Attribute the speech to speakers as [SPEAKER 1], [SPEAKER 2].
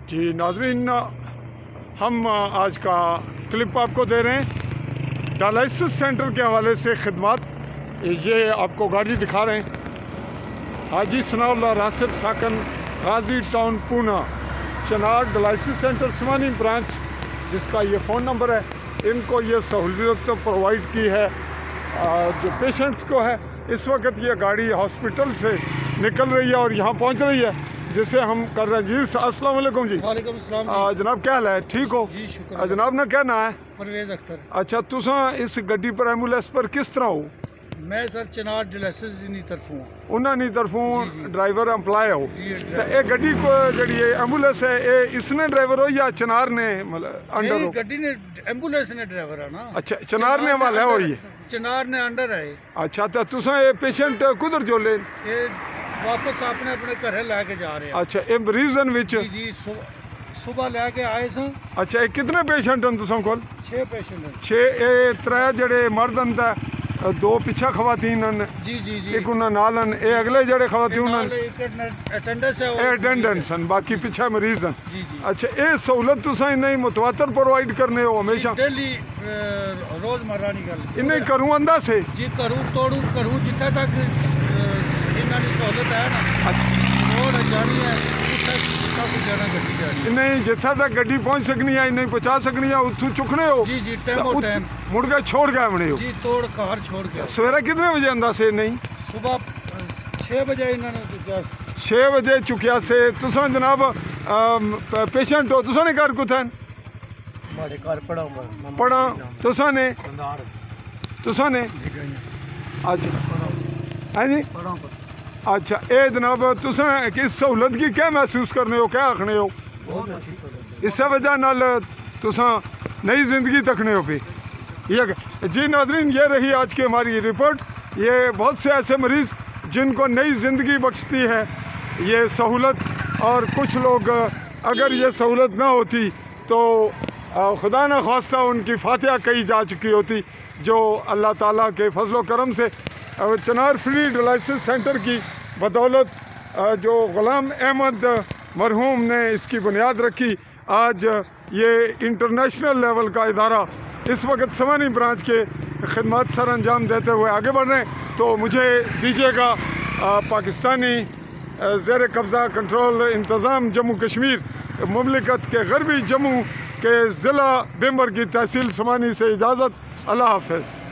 [SPEAKER 1] جی ناظرین، ہم آج کا کلپ آپ کو دے رہے ہیں ڈالائسس سینٹر کے حوالے سے خدمات۔ یہ آپ کو گاڑی دکھا رہے ہیں حاجی ثناء اللہ راسب ساکن غازی ٹاؤن پونا، چنار ڈالائسس سینٹر سمانی برانچ، جس کا یہ فون نمبر ہے۔ ان کو یہ سہولت پرووائڈ کی ہے جو پیشنٹس کو ہے۔ اس وقت یہ گاڑی ہاسپٹل سے نکل رہی ہے اور یہاں پہنچ رہی ہے، جسے ہم کر رہے ہیں۔ جی السلام علیکم جی۔
[SPEAKER 2] وعلیکم السلام
[SPEAKER 1] جناب، کیا حال ہے؟ ٹھیک ہو
[SPEAKER 2] جی؟ شکر
[SPEAKER 1] جناب، نا کیا نا ہے؟
[SPEAKER 2] پرویز اختر۔
[SPEAKER 1] اچھا، تساں اس گڈی پر ایمبولینس پر کس طرح ہو؟
[SPEAKER 2] میں سر چنار ڈالائسس دی طرفوں
[SPEAKER 1] انہاں دی طرفوں ڈرائیور امپلائی ہو؟
[SPEAKER 2] جی،
[SPEAKER 1] اے گڈی کو جڑی ایمبولینس ہے، اے اس نے ڈرائیور ہو یا چنار نے انڈر ہو؟
[SPEAKER 2] گڈی نے ایمبولینس نے ڈرائیور ہے نا۔
[SPEAKER 1] اچھا، چنار نے حوالہ ہوئی ہے؟
[SPEAKER 2] چنار نے انڈر ہے۔
[SPEAKER 1] اچھا، تو تساں اے پیشنٹ کدھر جو لے؟
[SPEAKER 2] یہ واپس اپنے گھر لے کے جا رہے ہیں۔
[SPEAKER 1] اچھا، اے مریضن وچ
[SPEAKER 2] جی صبح لے کے آئے سن۔
[SPEAKER 1] اچھا، اے کتنے پیشنٹ ہیں تساں کول؟
[SPEAKER 2] 6 پیشنٹ ہیں۔
[SPEAKER 1] 6 اے 3 جڑے مرد ہیں تے 2 پیچھے خواتین ہیں؟
[SPEAKER 2] جی جی جی،
[SPEAKER 1] ایک انہاں نال ہیں، اے اگلے جڑے خواتین ہیں
[SPEAKER 2] اٹینڈنس ہے،
[SPEAKER 1] اے اٹینڈنس ہیں، باقی پیچھے مریض ہیں۔
[SPEAKER 2] جی جی۔
[SPEAKER 1] اچھا، اے سہولت تساں انہیں متواتر پرووائڈ کرنے ہو ہمیشہ؟
[SPEAKER 2] ڈیلی روزمرہ نہیں گل
[SPEAKER 1] انہیں کروں اندہ سے؟
[SPEAKER 2] جی، کروں جتھے تک انہاں دی سہولت ہے نا، روڈ جانی ہے جانا گڈی جانی۔
[SPEAKER 1] انہیں جتھا تک گڈی پہنچ سکنی ہے، انہیں پہنچا سکنی ہے، اتھوں چکنے ہو؟
[SPEAKER 2] جی جی، ٹائم
[SPEAKER 1] مڑ کے چھوڑ گئے بنے ہو؟
[SPEAKER 2] جی، توڑ کار چھوڑ کے۔
[SPEAKER 1] سویرے کتنے بجے اندہ سے؟ نہیں،
[SPEAKER 2] صبح 6 بجے انہوں نے چکیا۔
[SPEAKER 1] 6 بجے چکیا سے۔ تساں جناب پیشنٹ ہو، تساں نے گھر کتھا ہے؟
[SPEAKER 2] ہمارے گھر
[SPEAKER 1] پڑھا تساں نے؟ تساں نے؟ اچھا، ہے جی؟ اچھا، اے جناب تساں اس سہولت کی کیا محسوس کرنے ہو، کیا آکھنے ہو؟ اس سے وجہ نال تساں نئی زندگی تکنے ہو پہ؟ جی ناظرین، یہ رہی آج کی ہماری رپورٹ۔ یہ بہت سے ایسے مریض جن کو نئی زندگی بخشتی ہے یہ سہولت، اور کچھ لوگ اگر یہ سہولت نہ ہوتی تو خدا نہ خواستہ ان کی فاتحہ کہی جا چکی ہوتی، جو اللہ تعالیٰ کے فضل و کرم سے چنار فری ڈالائسس سینٹر کی بدولت جو غلام احمد مرحوم نے اس کی بنیاد رکھی، آج یہ انٹرنیشنل لیول کا ادارہ اس وقت سمانی برانچ کے خدمات سر انجام دیتے ہوئے آگے بڑھ رہے ہیں۔ تو مجھے دیجیے گا پاکستانی زیر قبضہ کنٹرول انتظام جموں کشمیر مملکت کے غربی جموں کے ضلع بیمر کی تحصیل سمانی سے اجازت۔ اللہ حافظ۔